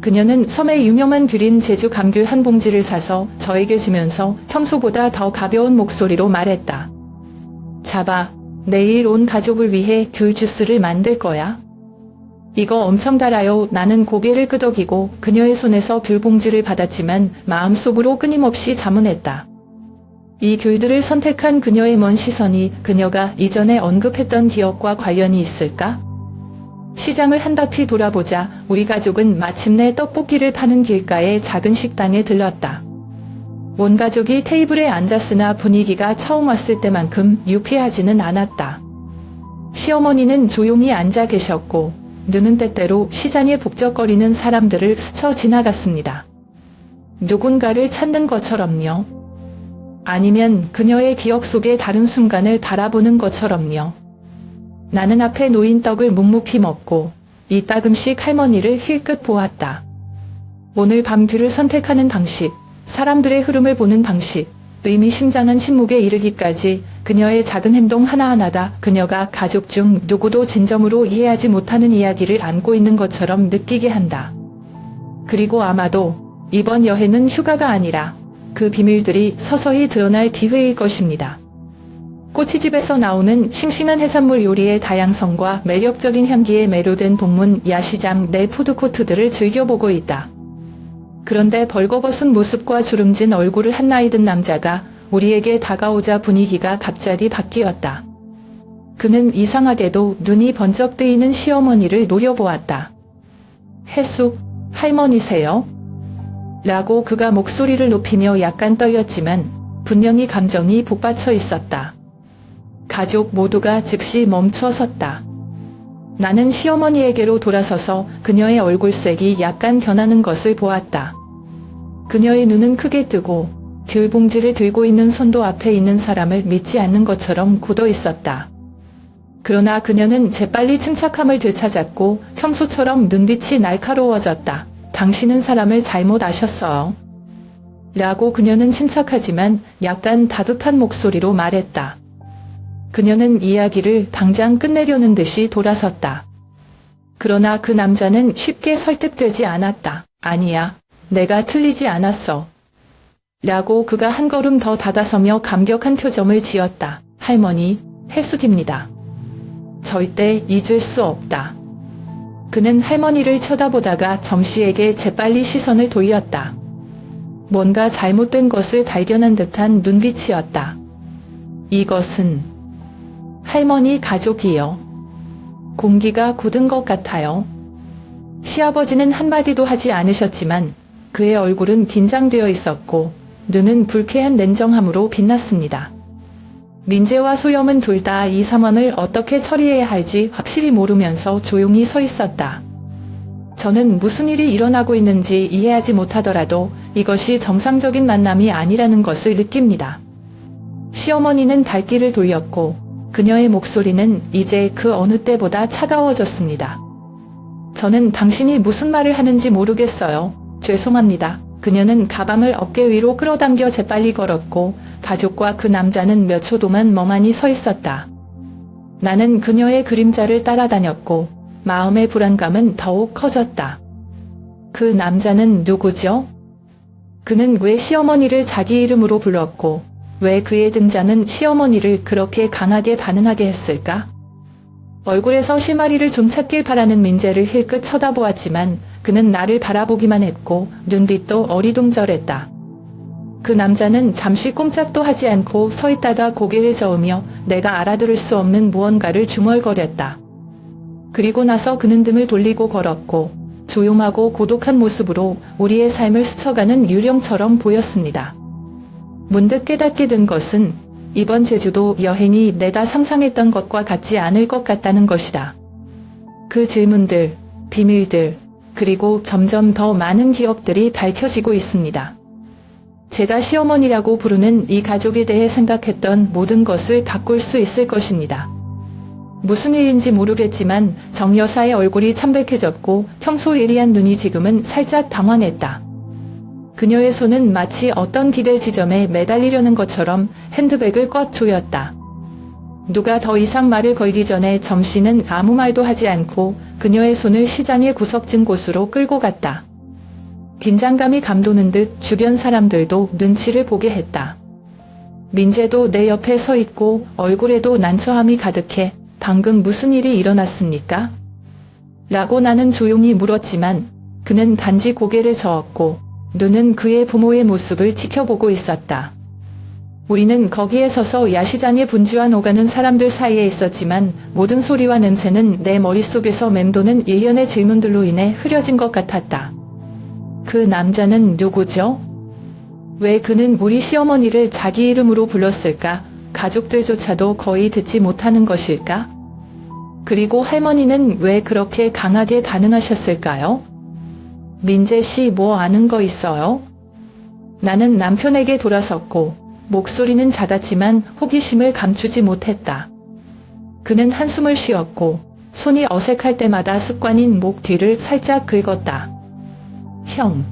그녀는 섬의 유명한 귤인 제주 감귤 한 봉지를 사서 저에게 주면서 평소보다 더 가벼운 목소리로 말했다. 잡아, 내일 온 가족을 위해 귤 주스를 만들 거야. 이거 엄청 달아요. 나는 고개를 끄덕이고 그녀의 손에서 귤 봉지를 받았지만 마음속으로 끊임없이 자문했다. 이 귤들을 선택한 그녀의 먼 시선이 그녀가 이전에 언급했던 기억과 관련이 있을까? 시장을 한바퀴 돌아보자 우리 가족은 마침내 떡볶이를 파는 길가의 작은 식당에 들렀다. 온 가족이 테이블에 앉았으나 분위기가 처음 왔을 때만큼 유쾌하지는 않았다. 시어머니는 조용히 앉아 계셨고 눈은 때때로 시장에 북적거리는 사람들을 스쳐 지나갔습니다. 누군가를 찾는 것처럼요. 아니면 그녀의 기억 속의 다른 순간을 바라보는 것처럼요. 나는 앞에 놓인 떡을 묵묵히 먹고 이따금씩 할머니를 힐끗 보았다. 오늘 밤 귤을 선택하는 방식, 사람들의 흐름을 보는 방식, 의미심장한 침묵에 이르기까지 그녀의 작은 행동 하나하나가 그녀가 가족 중 누구도 진정으로 이해하지 못하는 이야기를 안고 있는 것처럼 느끼게 한다. 그리고 아마도 이번 여행은 휴가가 아니라 그 비밀들이 서서히 드러날 기회일 것입니다. 꼬치집에서 나오는 싱싱한 해산물 요리의 다양성과 매력적인 향기에 매료된 동문 야시장 내 푸드코트들을 즐겨보고 있다. 그런데 벌거벗은 모습과 주름진 얼굴을 한 나이 든 남자가 우리에게 다가오자 분위기가 갑자기 바뀌었다. 그는 이상하게도 눈이 번쩍 뜨이는 시어머니를 노려보았다. 해숙, 할머니세요? 라고 그가 목소리를 높이며 약간 떨렸지만 분명히 감정이 북받쳐 있었다. 가족 모두가 즉시 멈춰섰다. 나는 시어머니에게로 돌아서서 그녀의 얼굴색이 약간 변하는 것을 보았다. 그녀의 눈은 크게 뜨고 귤 봉지를 들고 있는 손도 앞에 있는 사람을 믿지 않는 것처럼 굳어 있었다. 그러나 그녀는 재빨리 침착함을 되찾았고 평소처럼 눈빛이 날카로워졌다. 당신은 사람을 잘못 아셨어요. 라고 그녀는 침착하지만 약간 다급한 목소리로 말했다. 그녀는 이야기를 당장 끝내려는 듯이 돌아섰다. 그러나 그 남자는 쉽게 설득되지 않았다. 아니야, 내가 틀리지 않았어. 라고 그가 한 걸음 더 다가서며 감격한 표정을 지었다. 할머니, 해숙입니다. 절대 잊을 수 없다. 그는 할머니를 쳐다보다가 점씨에게 재빨리 시선을 돌렸다. 뭔가 잘못된 것을 발견한 듯한 눈빛이었다. 이것은 할머니 가족이요. 공기가 굳은 것 같아요. 시아버지는 한마디도 하지 않으셨지만 그의 얼굴은 긴장되어 있었고 눈은 불쾌한 냉정함으로 빛났습니다. 민재와 소염은 둘 다 이 상황을 어떻게 처리해야 할지 확실히 모르면서 조용히 서 있었다. 저는 무슨 일이 일어나고 있는지 이해하지 못하더라도 이것이 정상적인 만남이 아니라는 것을 느낍니다. 시어머니는 발길을 돌렸고 그녀의 목소리는 이제 그 어느 때보다 차가워졌습니다. 저는 당신이 무슨 말을 하는지 모르겠어요. 죄송합니다. 그녀는 가방을 어깨 위로 끌어당겨 재빨리 걸었고 가족과 그 남자는 몇 초 동안 멍하니 서 있었다. 나는 그녀의 그림자를 따라다녔고 마음의 불안감은 더욱 커졌다. 그 남자는 누구죠? 그는 왜 시어머니를 자기 이름으로 불렀고 왜 그의 등장은 시어머니를 그렇게 강하게 반응하게 했을까? 얼굴에서 실마리를 좀 찾길 바라는 민재를 힐끗 쳐다보았지만 그는 나를 바라보기만 했고 눈빛도 어리둥절했다. 그 남자는 잠시 꼼짝도 하지 않고 서 있다가 고개를 저으며 내가 알아들을 수 없는 무언가를 중얼거렸다. 그리고 나서 그는 등을 돌리고 걸었고 조용하고 고독한 모습으로 우리의 삶을 스쳐가는 유령처럼 보였습니다. 문득 깨닫게 된 것은 이번 제주도 여행이 내가 상상했던 것과 같지 않을 것 같다는 것이다. 그 질문들, 비밀들, 그리고 점점 더 많은 기억들이 밝혀지고 있습니다. 제가 시어머니라고 부르는 이 가족에 대해 생각했던 모든 것을 바꿀 수 있을 것입니다. 무슨 일인지 모르겠지만 정 여사의 얼굴이 참백해졌고 평소 예리한 눈이 지금은 살짝 당황했다. 그녀의 손은 마치 어떤 기대 지점에 매달리려는 것처럼 핸드백을 꽉 조였다. 누가 더 이상 말을 걸기 전에 점씨는 아무 말도 하지 않고 그녀의 손을 시장의 구석진 곳으로 끌고 갔다. 긴장감이 감도는 듯 주변 사람들도 눈치를 보게 했다. 민재도 내 옆에 서 있고 얼굴에도 난처함이 가득해 방금 무슨 일이 일어났습니까? 라고 나는 조용히 물었지만 그는 단지 고개를 저었고 눈은 그의 부모의 모습을 지켜보고 있었다. 우리는 거기에 서서 야시장에 분주한 오가는 사람들 사이에 있었지만 모든 소리와 냄새는 내 머릿속에서 맴도는 일련의 질문들로 인해 흐려진 것 같았다. 그 남자는 누구죠? 왜 그는 우리 시어머니를 자기 이름으로 불렀을까? 가족들조차도 거의 듣지 못하는 것일까? 그리고 할머니는 왜 그렇게 강하게 반응하셨을까요? 민재 씨 뭐 아는 거 있어요? 나는 남편에게 돌아섰고 목소리는 작았지만 호기심을 감추지 못했다. 그는 한숨을 쉬었고 손이 어색할 때마다 습관인 목 뒤를 살짝 긁었다. 형.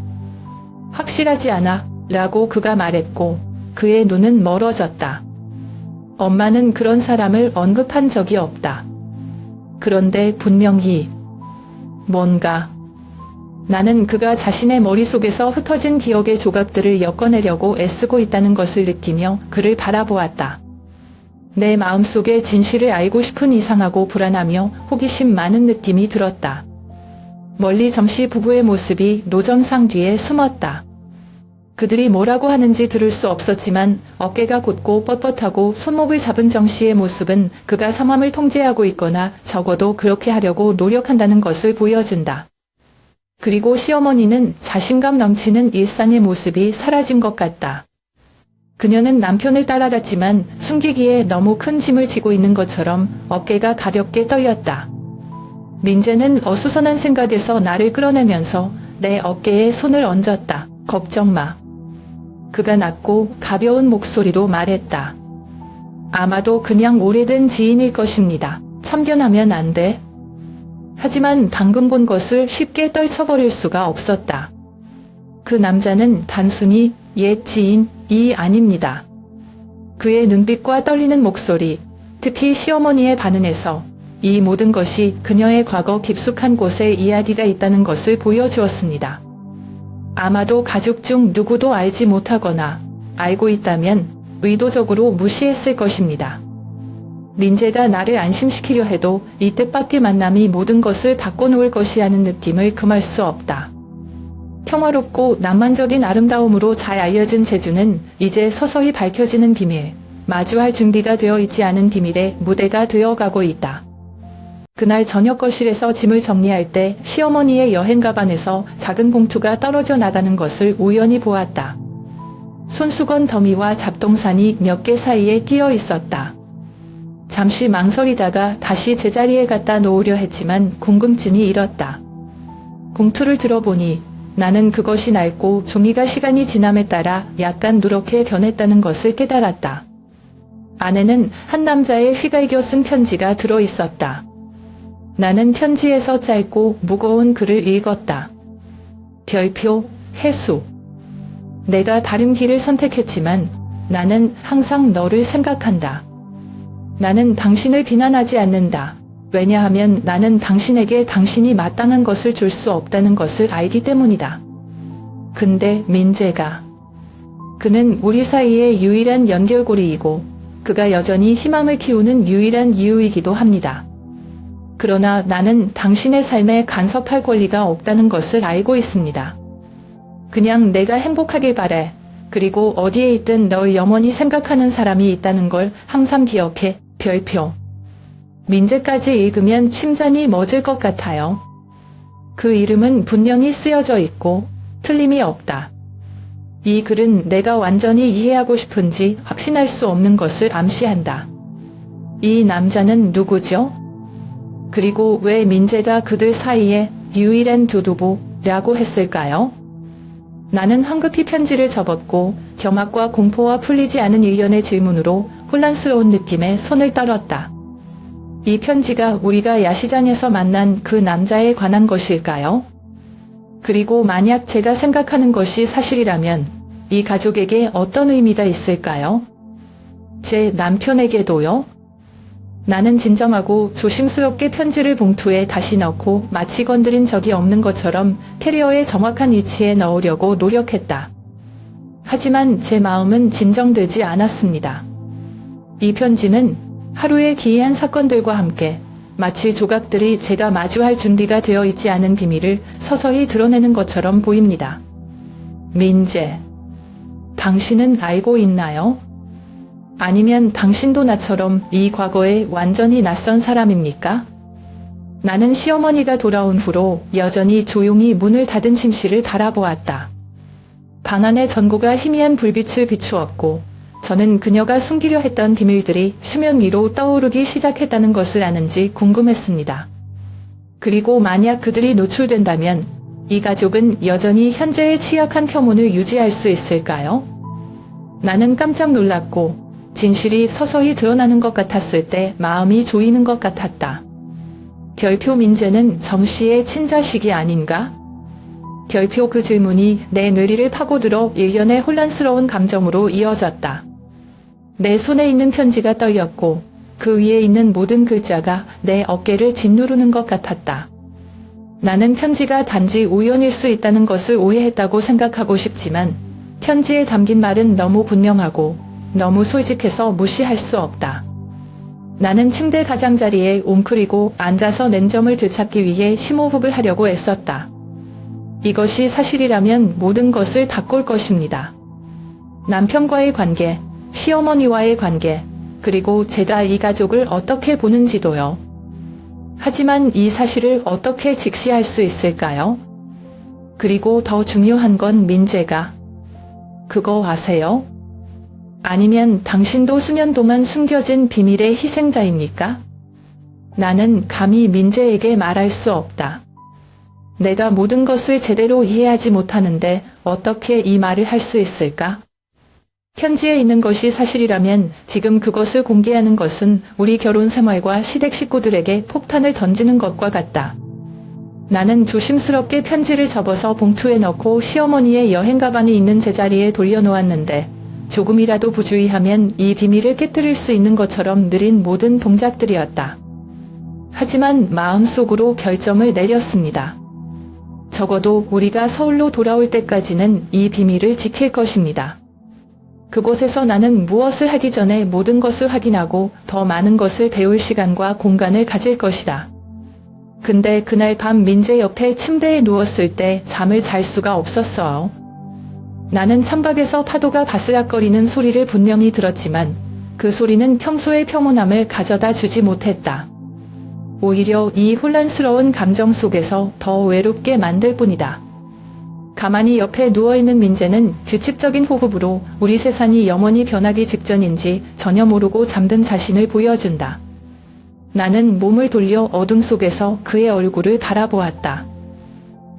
확실하지 않아 라고 그가 말했고 그의 눈은 멀어졌다. 엄마는 그런 사람을 언급한 적이 없다. 그런데 분명히 뭔가 나는 그가 자신의 머릿속에서 흩어진 기억의 조각들을 엮어내려고 애쓰고 있다는 것을 느끼며 그를 바라보았다. 내 마음속에 진실을 알고 싶은 이상하고 불안하며 호기심 많은 느낌이 들었다. 멀리 점씨 부부의 모습이 노점상 뒤에 숨었다. 그들이 뭐라고 하는지 들을 수 없었지만 어깨가 곧고 뻣뻣하고 손목을 잡은 정씨의 모습은 그가 상황을 통제하고 있거나 적어도 그렇게 하려고 노력한다는 것을 보여준다. 그리고 시어머니는 자신감 넘치는 일상의 모습이 사라진 것 같다. 그녀는 남편을 따라갔지만 숨기기에 너무 큰 짐을 지고 있는 것처럼 어깨가 가볍게 떨렸다. 민재는 어수선한 생각에서 나를 끌어내면서 내 어깨에 손을 얹었다. 걱정 마. 그가 낮고 가벼운 목소리로 말했다. 아마도 그냥 오래된 지인일 것입니다. 참견하면 안 돼. 하지만 방금 본 것을 쉽게 떨쳐버릴 수가 없었다. 그 남자는 단순히 옛 지인이 아닙니다. 그의 눈빛과 떨리는 목소리, 특히 시어머니의 반응에서 이 모든 것이 그녀의 과거 깊숙한 곳에 이야기가 있다는 것을 보여주었습니다. 아마도 가족 중 누구도 알지 못하거나 알고 있다면 의도적으로 무시했을 것입니다. 민재가 나를 안심시키려 해도 이 뜻밖의 만남이 모든 것을 바꿔놓을 것이라는 느낌을 금할 수 없다. 평화롭고 낭만적인 아름다움으로 잘 알려진 제주는 이제 서서히 밝혀지는 비밀, 마주할 준비가 되어 있지 않은 비밀의 무대가 되어가고 있다. 그날 저녁 거실에서 짐을 정리할 때 시어머니의 여행 가방에서 작은 봉투가 떨어져 나가는 것을 우연히 보았다. 손수건 더미와 잡동사니 몇 개 사이에 끼어 있었다. 잠시 망설이다가 다시 제자리에 갖다 놓으려 했지만 궁금증이 일었다. 봉투를 들어보니 나는 그것이 낡고 종이가 시간이 지남에 따라 약간 누렇게 변했다는 것을 깨달았다. 안에는 한 남자의 휘갈겨 쓴 편지가 들어 있었다. 나는 편지에서 짧고 무거운 글을 읽었다. 별표, 해수. 내가 다른 길을 선택했지만 나는 항상 너를 생각한다. 나는 당신을 비난하지 않는다. 왜냐하면 나는 당신에게 당신이 마땅한 것을 줄 수 없다는 것을 알기 때문이다. 근데 민재가. 그는 우리 사이의 유일한 연결고리이고 그가 여전히 희망을 키우는 유일한 이유이기도 합니다. 그러나 나는 당신의 삶에 간섭할 권리가 없다는 것을 알고 있습니다. 그냥 내가 행복하길 바래. 그리고 어디에 있든 널 영원히 생각하는 사람이 있다는 걸 항상 기억해. 별표. 민재까지 읽으면 심장이 멎을 것 같아요. 그 이름은 분명히 쓰여져 있고 틀림이 없다. 이 글은 내가 완전히 이해하고 싶은지 확신할 수 없는 것을 암시한다. 이 남자는 누구죠? 그리고 왜 민재가 그들 사이에 유일한 두두부라고 했을까요? 나는 황급히 편지를 접었고 경악과 공포와 풀리지 않은 일련의 질문으로 혼란스러운 느낌에 손을 떨었다. 이 편지가 우리가 야시장에서 만난 그 남자에 관한 것일까요? 그리고 만약 제가 생각하는 것이 사실이라면 이 가족에게 어떤 의미가 있을까요? 제 남편에게도요? 나는 진정하고 조심스럽게 편지를 봉투에 다시 넣고 마치 건드린 적이 없는 것처럼 캐리어의 정확한 위치에 넣으려고 노력했다. 하지만 제 마음은 진정되지 않았습니다. 이 편지는 하루의 기이한 사건들과 함께 마치 조각들이 제가 마주할 준비가 되어 있지 않은 비밀을 서서히 드러내는 것처럼 보입니다. 민재, 당신은 알고 있나요? 아니면 당신도 나처럼 이 과거에 완전히 낯선 사람입니까? 나는 시어머니가 돌아온 후로 여전히 조용히 문을 닫은 침실을 바라보았다. 방 안의 전구가 희미한 불빛을 비추었고 저는 그녀가 숨기려 했던 비밀들이 수면 위로 떠오르기 시작했다는 것을 아는지 궁금했습니다. 그리고 만약 그들이 노출된다면 이 가족은 여전히 현재의 취약한 혐오를 유지할 수 있을까요? 나는 깜짝 놀랐고 진실이 서서히 드러나는 것 같았을 때 마음이 조이는 것 같았다. 별표 민재는 정씨의 친자식이 아닌가? 별표 그 질문이 내 뇌리를 파고들어 일련의 혼란스러운 감정으로 이어졌다. 내 손에 있는 편지가 떨렸고 그 위에 있는 모든 글자가 내 어깨를 짓누르는 것 같았다. 나는 편지가 단지 우연일 수 있다는 것을 오해했다고 생각하고 싶지만 편지에 담긴 말은 너무 분명하고 너무 솔직해서 무시할 수 없다. 나는 침대 가장자리에 웅크리고 앉아서 냉정을 되찾기 위해 심호흡을 하려고 애썼다. 이것이 사실이라면 모든 것을 바꿀 것입니다. 남편과의 관계, 시어머니와의 관계, 그리고 제가 이 가족을 어떻게 보는지도요. 하지만 이 사실을 어떻게 직시할 수 있을까요? 그리고 더 중요한 건 민재가. 그거 아세요? 아니면 당신도 수년 동안 숨겨진 비밀의 희생자입니까? 나는 감히 민재에게 말할 수 없다. 내가 모든 것을 제대로 이해하지 못하는데 어떻게 이 말을 할 수 있을까? 편지에 있는 것이 사실이라면 지금 그것을 공개하는 것은 우리 결혼 생활과 시댁 식구들에게 폭탄을 던지는 것과 같다. 나는 조심스럽게 편지를 접어서 봉투에 넣고 시어머니의 여행 가방이 있는 제자리에 돌려놓았는데 조금이라도 부주의하면 이 비밀을 깨뜨릴 수 있는 것처럼 느린 모든 동작들이었다. 하지만 마음속으로 결정을 내렸습니다. 적어도 우리가 서울로 돌아올 때까지는 이 비밀을 지킬 것입니다. 그곳에서 나는 무엇을 하기 전에 모든 것을 확인하고 더 많은 것을 배울 시간과 공간을 가질 것이다. 근데 그날 밤 민재 옆에 침대에 누웠을 때 잠을 잘 수가 없었어요. 나는 창밖에서 파도가 바스락거리는 소리를 분명히 들었지만 그 소리는 평소의 평온함을 가져다 주지 못했다. 오히려 이 혼란스러운 감정 속에서 더 외롭게 만들 뿐이다. 가만히 옆에 누워있는 민재는 규칙적인 호흡으로 우리 세상이 영원히 변하기 직전인지 전혀 모르고 잠든 자신을 보여준다. 나는 몸을 돌려 어둠 속에서 그의 얼굴을 바라보았다.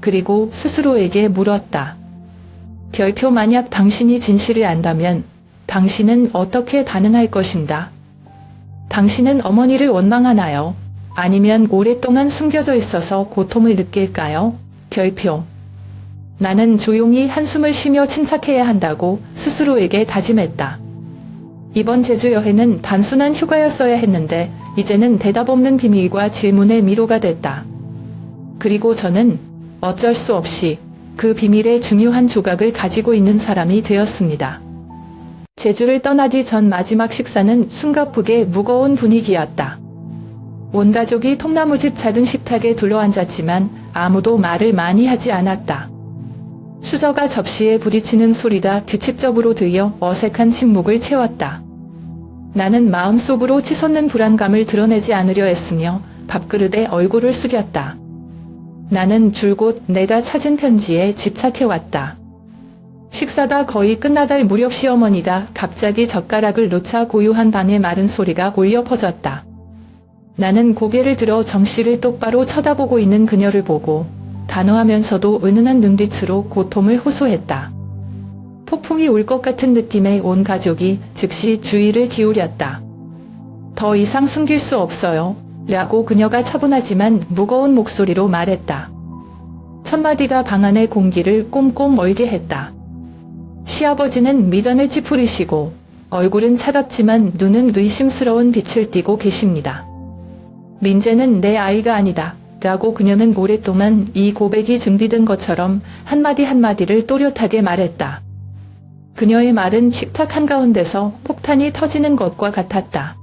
그리고 스스로에게 물었다. 결표 만약 당신이 진실을 안다면 당신은 어떻게 반응할 것인가? 당신은 어머니를 원망하나요? 아니면 오랫동안 숨겨져 있어서 고통을 느낄까요? 결표. 나는 조용히 한숨을 쉬며 침착해야 한다고 스스로에게 다짐했다. 이번 제주 여행은 단순한 휴가였어야 했는데 이제는 대답 없는 비밀과 질문의 미로가 됐다. 그리고 저는 어쩔 수 없이 그 비밀의 중요한 조각을 가지고 있는 사람이 되었습니다. 제주를 떠나기 전 마지막 식사는 숨가쁘게 무거운 분위기였다. 온 가족이 통나무집 작은 식탁에 둘러앉았지만 아무도 말을 많이 하지 않았다. 수저가 접시에 부딪히는 소리가 규칙적으로 들려 어색한 침묵을 채웠다. 나는 마음속으로 치솟는 불안감을 드러내지 않으려 했으며 밥그릇에 얼굴을 숙였다. 나는 줄곧 내가 찾은 편지에 집착해왔다. 식사가 거의 끝나갈 무렵 시어머니가 갑자기 젓가락을 놓자 고요한 방의 마른 소리가 울려 퍼졌다. 나는 고개를 들어 정씨를 똑바로 쳐다보고 있는 그녀를 보고 단호하면서도 은은한 눈빛으로 고통을 호소했다. 폭풍이 올 것 같은 느낌에 온 가족이 즉시 주의를 기울였다. 더 이상 숨길 수 없어요. 라고 그녀가 차분하지만 무거운 목소리로 말했다. 첫마디가 방 안의 공기를 꼼꼼 얼게 했다. 시아버지는 미간을 찌푸리시고 얼굴은 차갑지만 눈은 의심스러운 빛을 띠고 계십니다. 민재는 내 아이가 아니다. 라고 그녀는 오랫동안 이 고백이 준비된 것처럼 한마디 한마디를 또렷하게 말했다. 그녀의 말은 식탁 한가운데서 폭탄이 터지는 것과 같았다.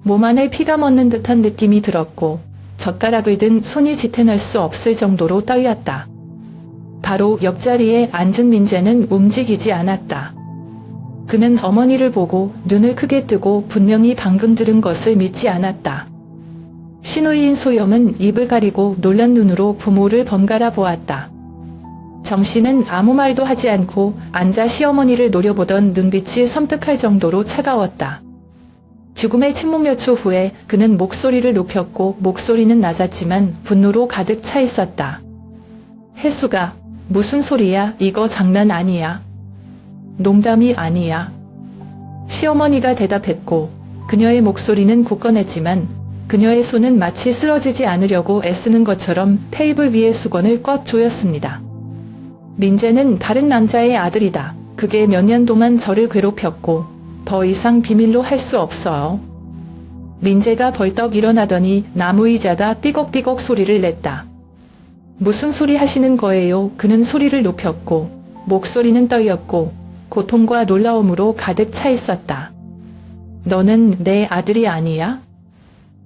몸 안에 피가 멎는 듯한 느낌이 들었고 젓가락을 든 손이 지탱할 수 없을 정도로 떨렸다. 바로 옆자리에 앉은 민재는 움직이지 않았다. 그는 어머니를 보고 눈을 크게 뜨고 분명히 방금 들은 것을 믿지 않았다. 시누이인 소염은 입을 가리고 놀란 눈으로 부모를 번갈아 보았다. 정씨는 아무 말도 하지 않고 앉아 시어머니를 노려보던 눈빛이 섬뜩할 정도로 차가웠다. 죽음의 침묵 몇 초 후에 그는 목소리를 높였고 목소리는 낮았지만 분노로 가득 차 있었다. 혜수가 무슨 소리야? 이거 장난 아니야. 농담이 아니야. 시어머니가 대답했고 그녀의 목소리는 굳건했지만 그녀의 손은 마치 쓰러지지 않으려고 애쓰는 것처럼 테이블 위의 수건을 꽉 조였습니다. 민재는 다른 남자의 아들이다. 그게 몇 년 동안 저를 괴롭혔고 더 이상 비밀로 할 수 없어요. 민재가 벌떡 일어나더니 나무 의자가 삐걱삐걱 소리를 냈다. 무슨 소리 하시는 거예요? 그는 소리를 높였고 목소리는 떨렸고 고통과 놀라움으로 가득 차 있었다. 너는 내 아들이 아니야?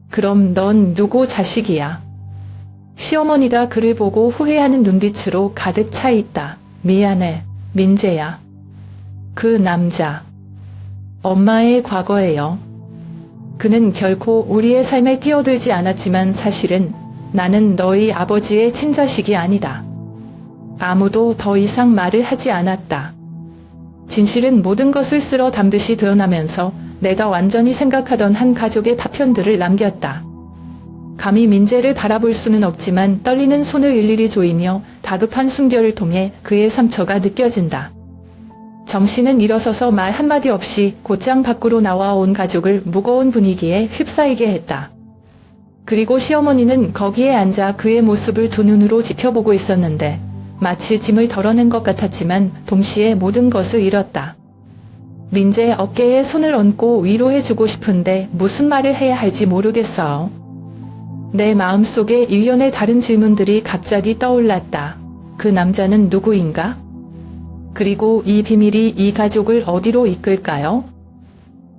그럼 넌 누구 자식이야? 시어머니가 그를 보고 후회하는 눈빛으로 가득 차 있다. 미안해, 민재야. 그 남자. 엄마의 과거예요. 그는 결코 우리의 삶에 끼어들지 않았지만 사실은 나는 너희 아버지의 친자식이 아니다. 아무도 더 이상 말을 하지 않았다. 진실은 모든 것을 쓸어 담듯이 드러나면서 내가 완전히 생각하던 한 가족의 파편들을 남겼다. 감히 민재를 바라볼 수는 없지만 떨리는 손을 일일이 조이며 다급한 숨결을 통해 그의 상처가 느껴진다. 정신은 일어서서 말 한마디 없이 곧장 밖으로 나와 온 가족을 무거운 분위기에 휩싸이게 했다. 그리고 시어머니는 거기에 앉아 그의 모습을 두 눈으로 지켜보고 있었는데 마치 짐을 덜어낸 것 같았지만 동시에 모든 것을 잃었다. 민재 어깨에 손을 얹고 위로해주고 싶은데 무슨 말을 해야 할지 모르겠어요. 내 마음속에 일련의 다른 질문들이 갑자기 떠올랐다. 그 남자는 누구인가? 그리고 이 비밀이 이 가족을 어디로 이끌까요?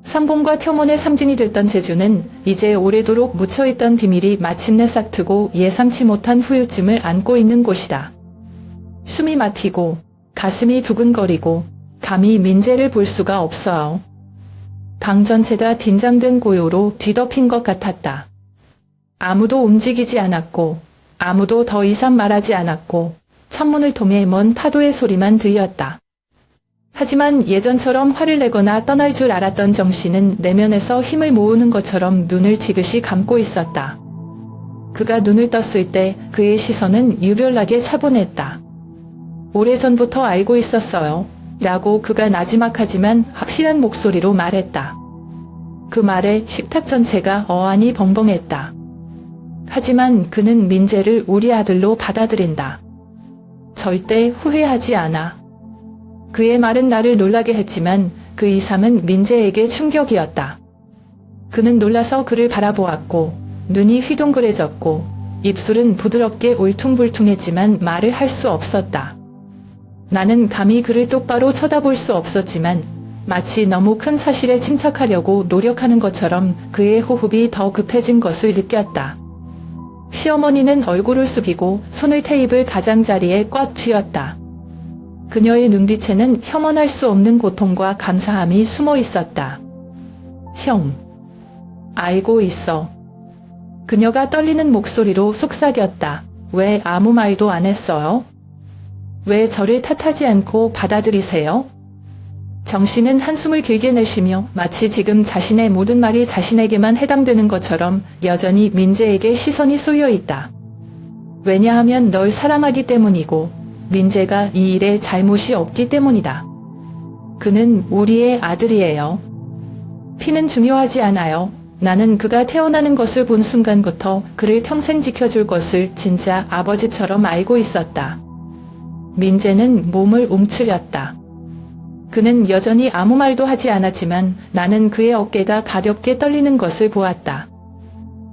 상봉과 표본의 상징이 됐던 제주는 이제 오래도록 묻혀있던 비밀이 마침내 싹트고 예상치 못한 후유증을 안고 있는 곳이다. 숨이 막히고 가슴이 두근거리고 감히 민재를 볼 수가 없어요. 방 전체가 긴장된 고요로 뒤덮인 것 같았다. 아무도 움직이지 않았고 아무도 더 이상 말하지 않았고 창문을 통해 먼 파도의 소리만 들렸다. 하지만 예전처럼 화를 내거나 떠날 줄 알았던 정씨는 내면에서 힘을 모으는 것처럼 눈을 지그시 감고 있었다. 그가 눈을 떴을 때 그의 시선은 유별나게 차분했다. 오래전부터 알고 있었어요. 라고 그가 나지막하지만 확실한 목소리로 말했다. 그 말에 식탁 전체가 어안이 벙벙했다. 하지만 그는 민재를 우리 아들로 받아들인다. 절대 후회하지 않아. 그의 말은 나를 놀라게 했지만 그 이상은 민재에게 충격이었다. 그는 놀라서 그를 바라보았고 눈이 휘둥그레졌고 입술은 부드럽게 울퉁불퉁했지만 말을 할 수 없었다. 나는 감히 그를 똑바로 쳐다볼 수 없었지만 마치 너무 큰 사실에 침착하려고 노력하는 것처럼 그의 호흡이 더 급해진 것을 느꼈다. 시어머니는 얼굴을 숙이고 손을 테이블 가장자리에 꽉 쥐었다. 그녀의 눈빛에는 혐오할 수 없는 고통과 감사함이 숨어 있었다. 형, 알고 있어. 그녀가 떨리는 목소리로 속삭였다. 왜 아무 말도 안 했어요? 왜 저를 탓하지 않고 받아들이세요? 정씨는 한숨을 길게 내쉬며 마치 지금 자신의 모든 말이 자신에게만 해당되는 것처럼 여전히 민재에게 시선이 쏠려 있다. 왜냐하면 널 사랑하기 때문이고 민재가 이 일에 잘못이 없기 때문이다. 그는 우리의 아들이에요. 피는 중요하지 않아요. 나는 그가 태어나는 것을 본 순간부터 그를 평생 지켜줄 것을 진짜 아버지처럼 알고 있었다. 민재는 몸을 움츠렸다. 그는 여전히 아무 말도 하지 않았지만 나는 그의 어깨가 가볍게 떨리는 것을 보았다.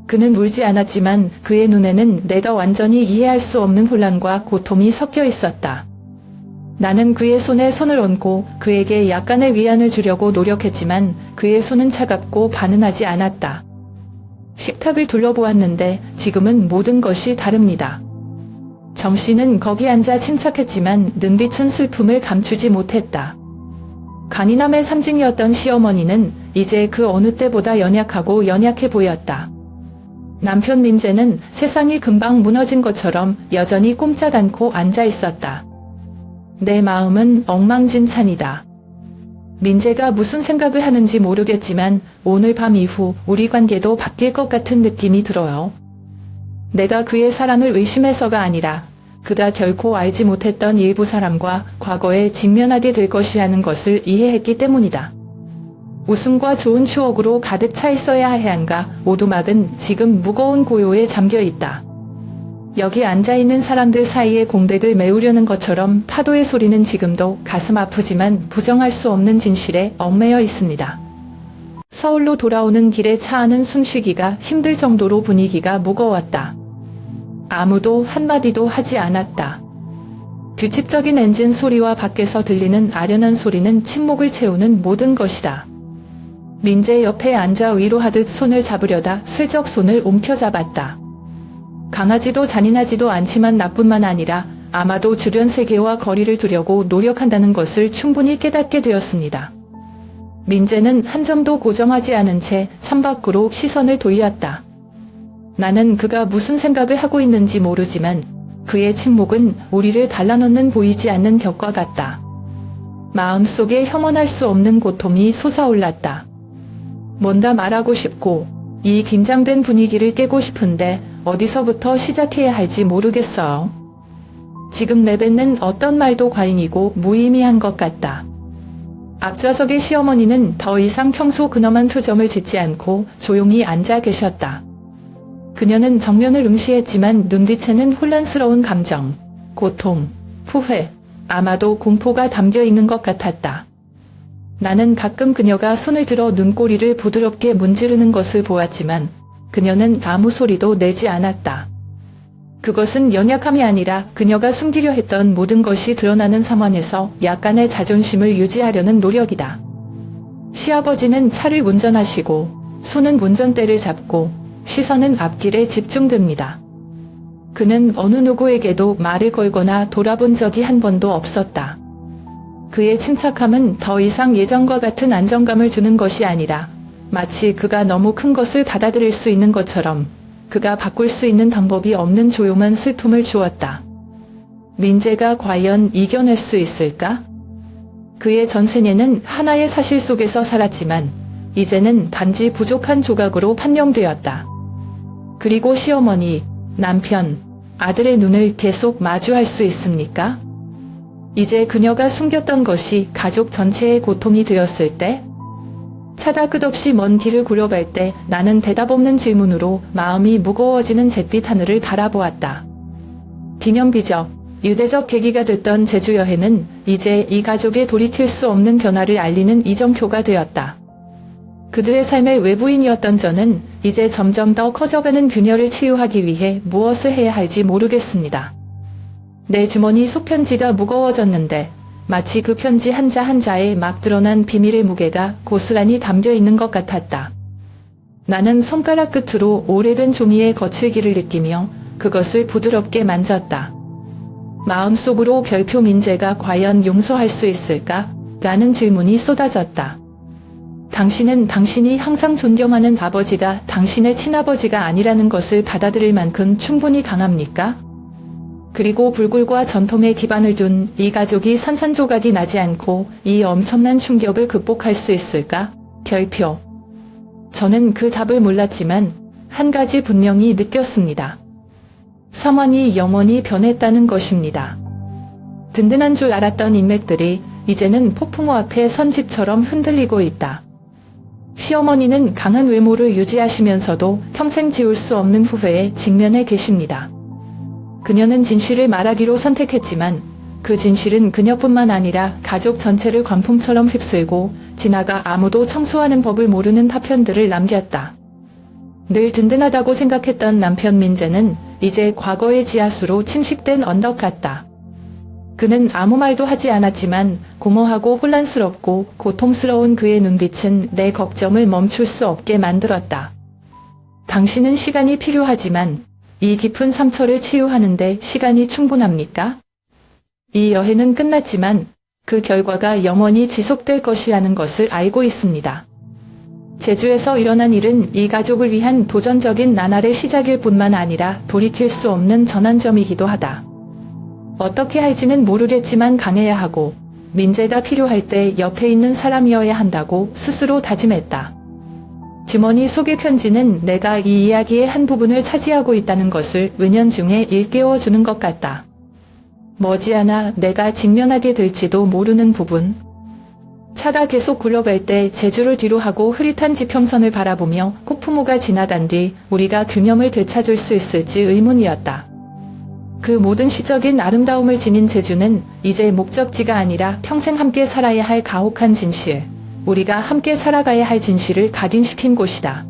그는 울지 않았지만 그의 눈에는 내가 완전히 이해할 수 없는 혼란과 고통이 섞여 있었다. 나는 그의 손에 손을 얹고 그에게 약간의 위안을 주려고 노력했지만 그의 손은 차갑고 반응하지 않았다. 식탁을 둘러보았는데 지금은 모든 것이 다릅니다. 정씨는 거기 앉아 침착했지만 눈빛은 슬픔을 감추지 못했다. 간이남의 상징이었던 시어머니는 이제 그 어느 때보다 연약하고 연약해 보였다. 남편 민재는 세상이 금방 무너진 것처럼 여전히 꼼짝 않고 앉아 있었다. 내 마음은 엉망진창이다. 민재가 무슨 생각을 하는지 모르겠지만 오늘 밤 이후 우리 관계도 바뀔 것 같은 느낌이 들어요. 내가 그의 사랑을 의심해서가 아니라 그가 결코 알지 못했던 일부 사람과 과거에 직면하게 될 것이라는 것을 이해했기 때문이다. 웃음과 좋은 추억으로 가득 차 있어야 할 해안가 오두막은 지금 무거운 고요에 잠겨 있다. 여기 앉아있는 사람들 사이의 공백을 메우려는 것처럼 파도의 소리는 지금도 가슴 아프지만 부정할 수 없는 진실에 얽매여 있습니다. 서울로 돌아오는 길에 차 안은 숨쉬기가 힘들 정도로 분위기가 무거웠다. 아무도 한마디도 하지 않았다. 규칙적인 엔진 소리와 밖에서 들리는 아련한 소리는 침묵을 채우는 모든 것이다. 민재 옆에 앉아 위로하듯 손을 잡으려다 슬쩍 손을 움켜잡았다. 강하지도 잔인하지도 않지만 나뿐만 아니라 아마도 주변 세계와 거리를 두려고 노력한다는 것을 충분히 깨닫게 되었습니다. 민재는 한 점도 고정하지 않은 채 창밖으로 시선을 돌렸다. 나는 그가 무슨 생각을 하고 있는지 모르지만 그의 침묵은 우리를 갈라놓는 보이지 않는 벽과 같다. 마음속에 혐오할 수 없는 고통이 솟아올랐다. 뭔가 말하고 싶고 이 긴장된 분위기를 깨고 싶은데 어디서부터 시작해야 할지 모르겠어요. 지금 내뱉는 어떤 말도 과잉이고 무의미한 것 같다. 앞좌석의 시어머니는 더 이상 평소 근엄한 표정을 짓지 않고 조용히 앉아 계셨다. 그녀는 정면을 응시했지만 눈빛에는 혼란스러운 감정, 고통, 후회, 아마도 공포가 담겨 있는 것 같았다. 나는 가끔 그녀가 손을 들어 눈꼬리를 부드럽게 문지르는 것을 보았지만 그녀는 아무 소리도 내지 않았다. 그것은 연약함이 아니라 그녀가 숨기려 했던 모든 것이 드러나는 상황에서 약간의 자존심을 유지하려는 노력이다. 시아버지는 차를 운전하시고 손은 운전대를 잡고 시선은 앞길에 집중됩니다. 그는 어느 누구에게도 말을 걸거나 돌아본 적이 한 번도 없었다. 그의 침착함은 더 이상 예전과 같은 안정감을 주는 것이 아니라 마치 그가 너무 큰 것을 받아들일 수 있는 것처럼 그가 바꿀 수 있는 방법이 없는 조용한 슬픔을 주었다. 민재가 과연 이겨낼 수 있을까? 그의 전생에는 하나의 사실 속에서 살았지만 이제는 단지 부족한 조각으로 판명되었다. 그리고 시어머니, 남편, 아들의 눈을 계속 마주할 수 있습니까? 이제 그녀가 숨겼던 것이 가족 전체의 고통이 되었을 때? 차가 끝없이 먼 길을 구려갈 때 나는 대답 없는 질문으로 마음이 무거워지는 잿빛 하늘을 바라보았다. 기념비적, 유대적 계기가 됐던 제주 여행은 이제 이 가족의 돌이킬 수 없는 변화를 알리는 이정표가 되었다. 그들의 삶의 외부인이었던 저는 이제 점점 더 커져가는 균열을 치유하기 위해 무엇을 해야 할지 모르겠습니다. 내 주머니 속 편지가 무거워졌는데 마치 그 편지 한자 한자에 막 드러난 비밀의 무게가 고스란히 담겨 있는 것 같았다. 나는 손가락 끝으로 오래된 종이의 거칠기를 느끼며 그것을 부드럽게 만졌다. 마음속으로 별표 민재가 과연 용서할 수 있을까? 라는 질문이 쏟아졌다. 당신은 당신이 항상 존경하는 아버지가 당신의 친아버지가 아니라는 것을 받아들일 만큼 충분히 강합니까? 그리고 불굴과 전통에 기반을 둔 이 가족이 산산조각이 나지 않고 이 엄청난 충격을 극복할 수 있을까? 별표. 저는 그 답을 몰랐지만 한 가지 분명히 느꼈습니다. 상황이 영원히 변했다는 것입니다. 든든한 줄 알았던 인맥들이 이제는 폭풍우 앞에 선집처럼 흔들리고 있다. 시어머니는 강한 외모를 유지하시면서도 평생 지울 수 없는 후회에 직면해 계십니다. 그녀는 진실을 말하기로 선택했지만 그 진실은 그녀뿐만 아니라 가족 전체를 광풍처럼 휩쓸고 지나가 아무도 청소하는 법을 모르는 파편들을 남겼다. 늘 든든하다고 생각했던 남편 민재는 이제 과거의 지하수로 침식된 언덕 같다. 그는 아무 말도 하지 않았지만 공허하고 혼란스럽고 고통스러운 그의 눈빛은 내 걱정을 멈출 수 없게 만들었다. 당신은 시간이 필요하지만 이 깊은 상처를 치유하는데 시간이 충분합니까? 이 여행은 끝났지만 그 결과가 영원히 지속될 것이라는 것을 알고 있습니다. 제주에서 일어난 일은 이 가족을 위한 도전적인 나날의 시작일 뿐만 아니라 돌이킬 수 없는 전환점이기도 하다. 어떻게 할지는 모르겠지만 강해야 하고 민재가 필요할 때 옆에 있는 사람이어야 한다고 스스로 다짐했다. 주머니 속의 편지는 내가 이 이야기의 한 부분을 차지하고 있다는 것을 은연중에 일깨워주는 것 같다. 머지않아 내가 직면하게 될지도 모르는 부분. 차가 계속 굴러갈 때 제주를 뒤로 하고 흐릿한 지평선을 바라보며 폭풍우가 지나간 뒤 우리가 균형을 되찾을 수 있을지 의문이었다. 그 모든 시적인 아름다움을 지닌 제주는 이제 목적지가 아니라 평생 함께 살아야 할 가혹한 진실, 우리가 함께 살아가야 할 진실을 각인시킨 곳이다.